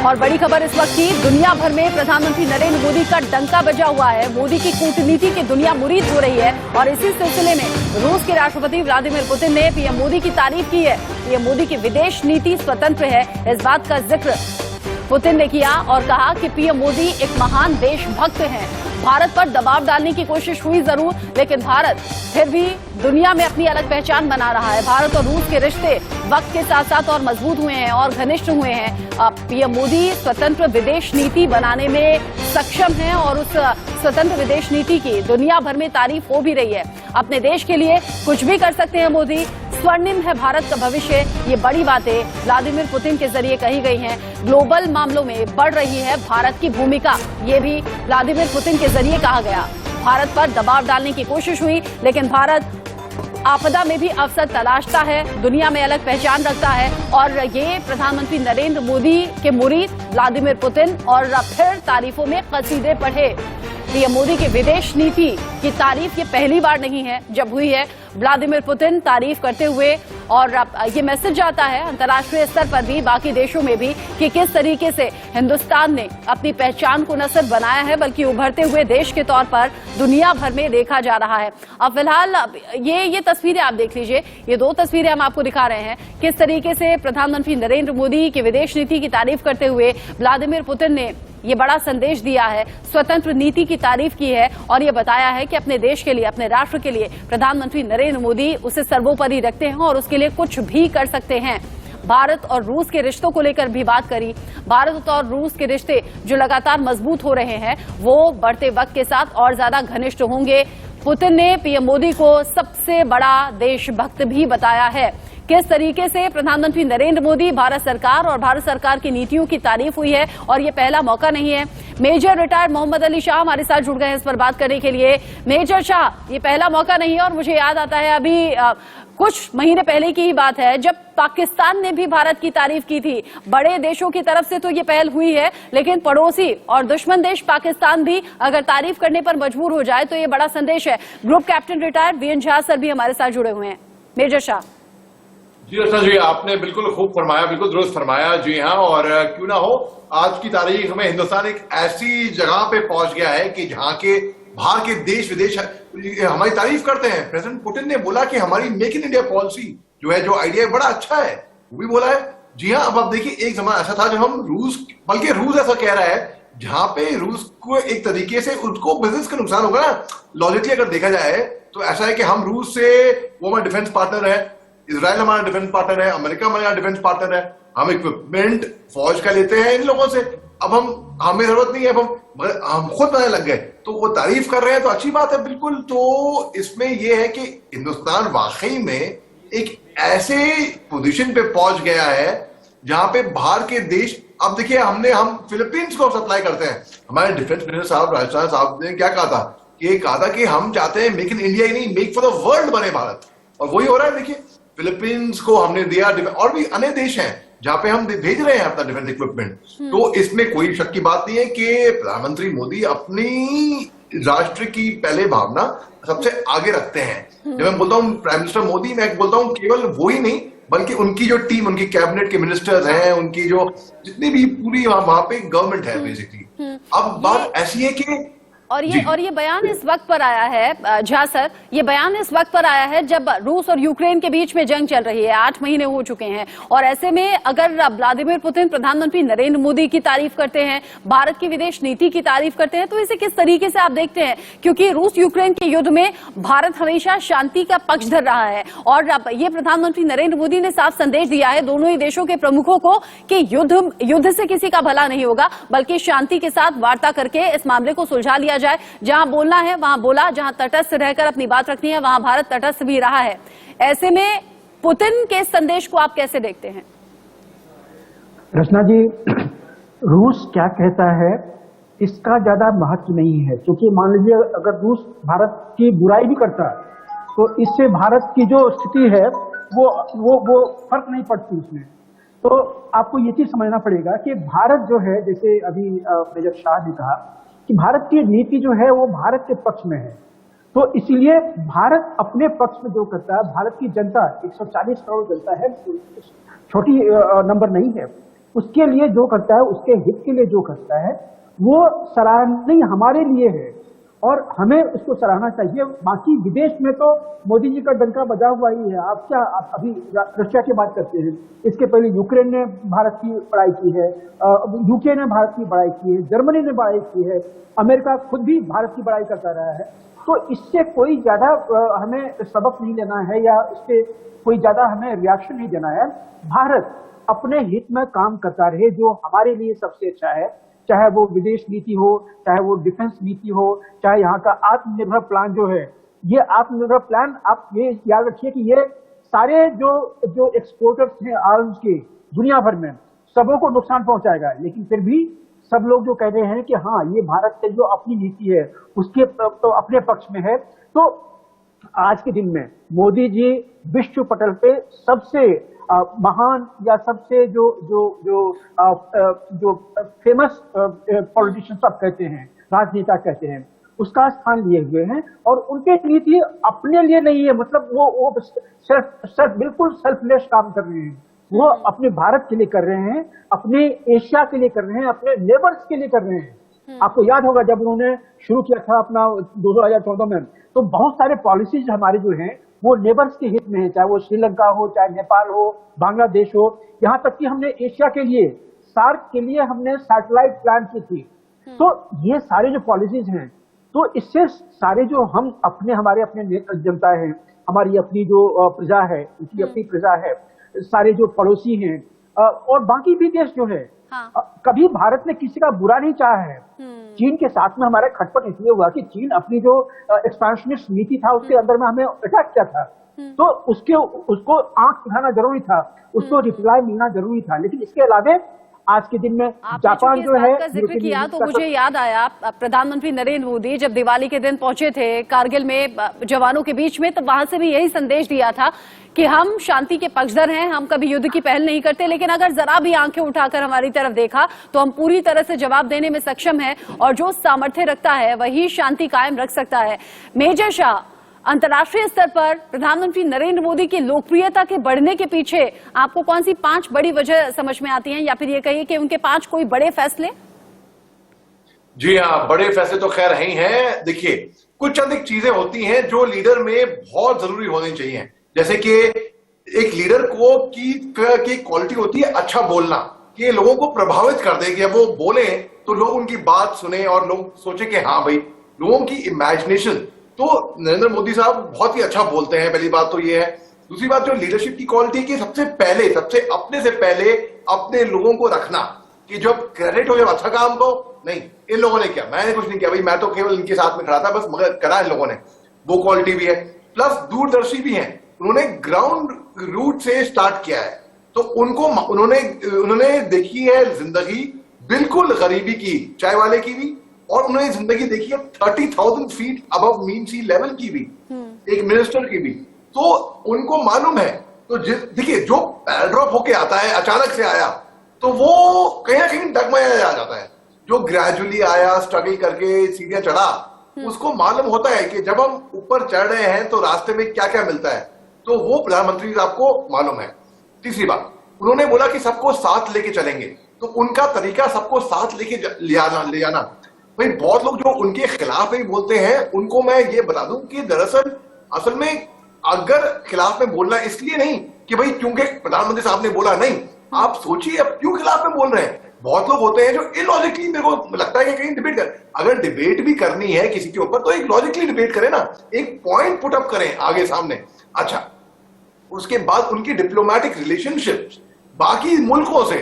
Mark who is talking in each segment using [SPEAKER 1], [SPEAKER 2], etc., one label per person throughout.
[SPEAKER 1] और बड़ी खबर इस वक्त की, दुनिया भर में प्रधानमंत्री नरेंद्र मोदी का डंका बजा हुआ है। मोदी की कूटनीति की दुनिया मुरीद हो रही है और इसी सिलसिले में रूस के राष्ट्रपति व्लादिमीर पुतिन ने पीएम मोदी की तारीफ की है। पीएम मोदी की विदेश नीति स्वतंत्र है, इस बात का जिक्र पुतिन ने किया और कहा कि पीएम मोदी एक महान देशभक्त हैं। भारत पर दबाव डालने की कोशिश हुई जरूर, लेकिन भारत फिर भी दुनिया में अपनी अलग पहचान बना रहा है। भारत और रूस के रिश्ते वक्त के साथ साथ और मजबूत हुए हैं और घनिष्ठ हुए हैं। अब पीएम मोदी स्वतंत्र विदेश नीति बनाने में सक्षम हैं और उस स्वतंत्र विदेश नीति की दुनिया भर में तारीफ हो भी रही है। अपने देश के लिए कुछ भी कर सकते हैं मोदी, स्वर्णिम है भारत का भविष्य। ये बड़ी बातें व्लादिमीर पुतिन के जरिए कही गई हैं। ग्लोबल मामलों में बढ़ रही है भारत की भूमिका, ये भी व्लादिमीर पुतिन के जरिए कहा गया। भारत पर दबाव डालने की कोशिश हुई, लेकिन भारत आपदा में भी अवसर तलाशता है, दुनिया में अलग पहचान रखता है और ये प्रधानमंत्री नरेंद्र मोदी के मुरीद व्लादिमीर पुतिन और फिर तारीफों में कसीदे पढ़े। पीएम मोदी की विदेश नीति की तारीफ ये पहली बार नहीं है जब हुई है। व्लादिमीर पुतिन तारीफ करते हुए और ये मैसेज आता है अंतर्राष्ट्रीय स्तर पर भी, बाकी देशों में भी, कि किस तरीके से हिंदुस्तान ने अपनी पहचान को न सिर्फ बनाया है बल्कि उभरते हुए देश के तौर पर दुनिया भर में देखा जा रहा है। अब फिलहाल ये तस्वीरें आप देख लीजिए, ये दो तस्वीरें हम आपको दिखा रहे हैं किस तरीके से प्रधानमंत्री नरेंद्र मोदी की विदेश नीति की तारीफ करते हुए व्लादिमीर पुतिन ने ये बड़ा संदेश दिया है, स्वतंत्र नीति की तारीफ की है और ये बताया है कि अपने देश के लिए, अपने राष्ट्र के लिए प्रधानमंत्री नरेंद्र मोदी उसे सर्वोपरि रखते हैं और उसके लिए कुछ भी कर सकते हैं। भारत और रूस के रिश्तों को लेकर भी बात करी। भारत और रूस के रिश्ते जो लगातार मजबूत हो रहे हैं वो बढ़ते वक्त के साथ और ज्यादा घनिष्ठ होंगे। पुतिन ने पीएम मोदी को सबसे बड़ा देशभक्त भी बताया है। किस तरीके से प्रधानमंत्री नरेंद्र मोदी, भारत सरकार और भारत सरकार की नीतियों की तारीफ हुई है और ये पहला मौका नहीं है। मेजर रिटायर्ड मोहम्मद अली शाह हमारे साथ जुड़ गए हैं इस पर बात करने के लिए। मेजर शाह, ये पहला मौका नहीं है और मुझे याद आता है अभी कुछ महीने पहले की ही बात है जब पाकिस्तान ने भी भारत की तारीफ की थी। बड़े देशों की तरफ से तो ये पहल हुई है, लेकिन पड़ोसी और दुश्मन देश पाकिस्तान भी अगर तारीफ करने पर मजबूर हो जाए तो ये बड़ा संदेश है। Group captain retired VN Jha sir भी हमारे साथ जुड़े हुए हैं। मेजर शाह
[SPEAKER 2] जी अर्चना जी, आपने बिल्कुल खूब फरमाया, बिल्कुल दुरुस्त फरमाया। जी हाँ, और क्यों ना हो, आज की तारीख में हिंदुस्तान एक ऐसी जगह पे पहुंच गया है कि जहां के बाहर के देश विदेश हमारी तारीफ करते हैं। प्रेसिडेंट पुतिन ने बोला कि हमारी मेक इन इंडिया पॉलिसी जो है, जो आइडिया बड़ा अच्छा है, वो भी बोला है। जी हाँ, अब आप देखिए, एक जमाना ऐसा था जब हम रूस, बल्कि रूस ऐसा कह रहा है जहां पे रूस को एक तरीके से उसको बिजनेस का नुकसान होगा ना, लॉजिकली अगर देखा जाए तो ऐसा है कि हम रूस से, वो हमारा डिफेंस पार्टनर है, इजराइल हमारा डिफेंस पार्टनर है, अमेरिका हमारा डिफेंस पार्टनर है, हम इक्विपमेंट फौज का लेते हैं इन लोगों से। अब हमें जरूरत नहीं है, अब हम खुद बनाने लग गए, तो वो तारीफ कर रहे हैं तो अच्छी बात है बिल्कुल। तो इसमें ये है कि हिंदुस्तान वाकई में एक ऐसे पोजीशन पे पहुंच गया है जहां पे बाहर के देश, अब देखिए हम फिलीपींस को सप्लाई करते हैं। हमारे डिफेंस मिनिस्टर साहब, राजस्थान साहब ने क्या कहा था कि हम चाहते हैं मेक इन इंडिया ही नहीं, मेक फॉर द वर्ल्ड बने भारत, और वही हो रहा है। देखिए, फिलीपींस को हमने दिया, और भी अन्य देश हैं जहां पे हम भेज रहे हैं अपना डिफेंस इक्विपमेंट। तो इसमें कोई शक की बात नहीं है कि प्रधानमंत्री मोदी अपनी राष्ट्र की पहले भावना सबसे आगे रखते हैं। जब मैं बोलता हूँ प्राइम मिनिस्टर मोदी, मैं बोलता हूँ केवल वो ही नहीं बल्कि उनकी जो टीम, उनकी कैबिनेट के मिनिस्टर्स हैं, उनकी जो जितनी भी पूरी वहां पे गवर्नमेंट है बेसिकली। अब बात ऐसी है कि
[SPEAKER 1] और ये बयान इस वक्त पर आया है झा सर, ये बयान इस वक्त पर आया है जब रूस और यूक्रेन के बीच में जंग चल रही है, 8 महीने हो चुके हैं। और ऐसे में अगर व्लादिमीर पुतिन प्रधानमंत्री नरेंद्र मोदी की तारीफ करते हैं, भारत की विदेश नीति की तारीफ करते हैं, तो इसे किस तरीके से आप देखते हैं? क्योंकि रूस यूक्रेन के युद्ध में भारत हमेशा शांति का पक्ष धर रहा है और ये प्रधानमंत्री नरेंद्र मोदी ने साफ संदेश दिया है दोनों ही देशों के प्रमुखों को कि युद्ध से किसी का भला नहीं होगा, बल्कि शांति के साथ वार्ता करके इस मामले को सुलझा लिया जाए। जहां बोलना है वहां बोला, जहां तटस्थ रहकर अपनी बात रखनी है वहां भारत तटस्थ भी रहा है। ऐसे में पुतिन के संदेश को आप कैसे देखते हैं?
[SPEAKER 3] रचना जी, रूस क्या कहता है इसका ज्यादा महत्व नहीं है, क्योंकि मान लीजिए अगर रूस भारत की बुराई भी करता है तो इससे भारत की जो स्थिति है वो फर्क नहीं पड़ती उसमें। तो आपको ये चीज समझना पड़ेगा कि भारत जो है, जैसे अभी मेजर शाह ने कहा कि भारत की नीति जो है वो भारत के पक्ष में है, तो इसीलिए भारत अपने पक्ष में जो करता है, भारत की जनता 140 करोड़ जनता है, छोटी नंबर नहीं है, उसके लिए जो करता है, उसके हित के लिए जो करता है, वो सराहनीय हमारे लिए है और हमें उसको सराहना चाहिए। बाकी विदेश में तो मोदी जी का डंका बजा हुआ ही है। आप अभी रशिया की बात करते हैं, इसके पहले यूक्रेन ने भारत की बड़ाई की है, यूके ने भारत की बड़ाई की है, जर्मनी ने बड़ाई की है, अमेरिका खुद भी भारत की बड़ाई करता रहा है। तो इससे कोई ज्यादा हमें सबक नहीं लेना है या इससे कोई ज्यादा हमें रिएक्शन नहीं देना है। भारत अपने हित में काम करता रहे, जो हमारे लिए सबसे अच्छा है, चाहे वो विदेश नीति हो, चाहे वो डिफेंस नीति हो, चाहे यहाँ का आत्मनिर्भर प्लान जो है। ये आत्मनिर्भर प्लान, आप ये याद रखिए कि ये सारे जो एक्सपोर्टर्स हैं आर्म्स के दुनिया भर में, सबों को नुकसान पहुंचाएगा। लेकिन फिर भी सब लोग जो कह रहे हैं कि हाँ, ये भारत की जो अपनी नीति है उसके तो अपने पक्ष में है। तो आज के दिन में मोदी जी विश्व पटल पे सबसे महान या सबसे जो फेमस पॉलिटिशियन सब कहते हैं, राजनेता कहते हैं, उसका स्थान लिए हुए हैं। और उनके नीति अपने लिए नहीं है, मतलब वो बिल्कुल सेल्फलेस काम कर रहे हैं। वो अपने भारत के लिए कर रहे हैं, अपने एशिया के लिए कर रहे हैं, अपने नेबर्स के लिए कर रहे हैं। आपको याद होगा जब उन्होंने शुरू किया था अपना 2014 में, तो बहुत सारे पॉलिसीज हमारे जो हैं वो नेबर्स के हित में है, चाहे वो श्रीलंका हो, चाहे नेपाल हो, बांग्लादेश हो। यहाँ तक कि हमने एशिया के लिए, सार्क के लिए हमने सैटेलाइट प्लान की थी। तो ये सारे जो पॉलिसीज हैं, तो इससे सारे जो हम हमारे अपने जनता है, हमारी अपनी जो प्रजा है, उनकी अपनी प्रजा है, सारे जो पड़ोसी हैं और बाकी भी देश जो है, कभी भारत ने किसी का बुरा नहीं चाहा है। चीन के साथ में हमारा खटपट इसलिए हुआ कि चीन अपनी जो एक्सपेंशनिस्ट नीति था उसके अंदर में हमें अटैक किया था, तो उसको आंख दिखाना जरूरी था, उसको रिप्लाई मिलना जरूरी था। लेकिन इसके अलावा आज के दिन में जापान जो है,
[SPEAKER 1] जिक्र किया तो मुझे याद आया प्रधानमंत्री नरेंद्र मोदी जब दिवाली के दिन पहुंचे थे कारगिल में जवानों के बीच में, तब वहां से भी यही संदेश दिया था कि हम शांति के पक्षधर हैं, हम कभी युद्ध की पहल नहीं करते, लेकिन अगर जरा भी आंखें उठाकर हमारी तरफ देखा तो हम पूरी तरह से जवाब देने में सक्षम हैं और जो सामर्थ्य रखता है वही शांति कायम रख सकता है। मेजर शाह, अंतर्राष्ट्रीय स्तर पर प्रधानमंत्री नरेंद्र मोदी की लोकप्रियता के बढ़ने के पीछे आपको कौन सी 5 बड़ी वजह समझ में आती हैं, या फिर ये कहिए कि उनके 5 कोई बड़े फैसले?
[SPEAKER 2] जी हाँ, बड़े फैसले तो खैर ही हैं। देखिए, कुछ अधिक चीजें होती हैं जो लीडर में बहुत जरूरी होनी चाहिए। जैसे कि एक लीडर को की क्वालिटी होती है अच्छा बोलना, कि लोगों को प्रभावित कर दे कि वो बोले तो लोग उनकी बात सुने और लोग सोचे कि हाँ भाई, लोगों की इमेजिनेशन। तो नरेंद्र मोदी साहब बहुत ही अच्छा बोलते हैं, पहली बात तो ये है। दूसरी बात जो लीडरशिप की क्वालिटी की सबसे अपने से पहले अपने लोगों को रखना, कि जब क्रेडिट हो, जब अच्छा काम को नहीं इन लोगों ने किया, मैंने कुछ नहीं किया भाई, मैं तो केवल इनके साथ में खड़ा था बस, मगर करा इन लोगों ने, वो क्वालिटी भी है। प्लस दूरदर्शी भी है, उन्होंने ग्राउंड रूट से स्टार्ट किया है। तो उन्होंने देखी है जिंदगी बिल्कुल गरीबी की, चाय वाले की भी, और उन्होंने जिंदगी देखी है 30,000 फीट अबव मीन सी लेवल की भी, एक मिनिस्टर की भी। तो उनको मालूम है। तो देखिए, जो पैराड्रॉप होके आता है, अचानक से आया, तो वो कहीं ना कहीं डगमगाया जाता है। जो ग्रेजुअली आया, स्ट्रगल करके सीढ़ियां चढ़ा, उसको मालूम होता है कि जब हम ऊपर चढ़ रहे हैं तो रास्ते में क्या क्या मिलता है। तो वो प्रधानमंत्री साहब को मालूम है। तीसरी बात, उन्होंने बोला कि सबको साथ लेके चलेंगे, तो उनका तरीका सबको साथ लेके ले जाना। भाई, बहुत लोग जो उनके खिलाफ ही बोलते हैं, उनको मैं ये बता दूं कि दरअसल असल में अगर खिलाफ में बोलना इसलिए नहीं कि भाई क्योंकि प्रधानमंत्री साहब ने बोला, नहीं, आप सोचिए अब क्यों खिलाफ में बोल रहे हैं। बहुत लोग होते हैं जो इलॉजिकली, मेरे को लगता है कि कहीं डिबेट कर, अगर डिबेट भी करनी है किसी के ऊपर तो एक लॉजिकली डिबेट करें ना, एक पॉइंट पुट अप करें आगे सामने। अच्छा, उसके बाद उनकी डिप्लोमेटिक रिलेशनशिप्स बाकी मुल्कों से,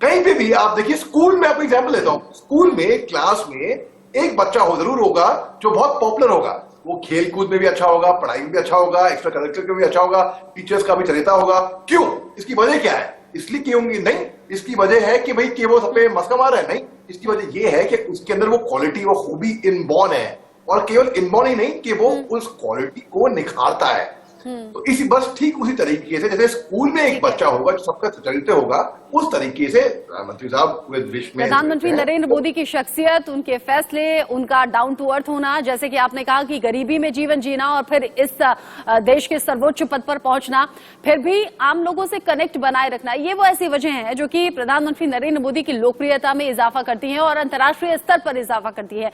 [SPEAKER 2] कहीं पे भी आप देखिए, स्कूल में आपको एग्जांपल देता हूं, स्कूल में क्लास में एक बच्चा जरूर होगा जो बहुत पॉपुलर होगा, वो खेल कूद में भी अच्छा होगा, पढ़ाई में भी अच्छा होगा, एक्स्ट्रा करिकुलर में भी अच्छा होगा, टीचर्स का भी चलेता होगा। क्यों? इसकी वजह क्या है? इसलिए क्यों नहीं, इसकी वजह है कि भाई कि वो सब पे मस्का मार रहा है, नहीं, इसकी वजह ये है कि उसके अंदर वो क्वालिटी, वो खूबी इनबॉर्न है, और केवल इनबॉर्न ही नहीं कि वो उस क्वालिटी को निखारता है। तो इसी बस ठीक उसी तरीके से जैसे स्कूल में एक बच्चा होगा जो सबका चरित्र होगा, उस तरीके से प्रधानमंत्री साहब पूरे विश्व में
[SPEAKER 1] प्रधानमंत्री नरेंद्र मोदी की शख्सियत, उनके फैसले, उनका डाउन टू अर्थ होना, जैसे कि आपने कहा कि गरीबी में जीवन जीना और फिर इस देश के सर्वोच्च पद पर पहुंचना, फिर भी आम लोगों से कनेक्ट बनाए रखना, ये वो ऐसी वजह है जो कि प्रधानमंत्री नरेंद्र मोदी की लोकप्रियता में इजाफा करती है और अंतर्राष्ट्रीय स्तर पर इजाफा करती है।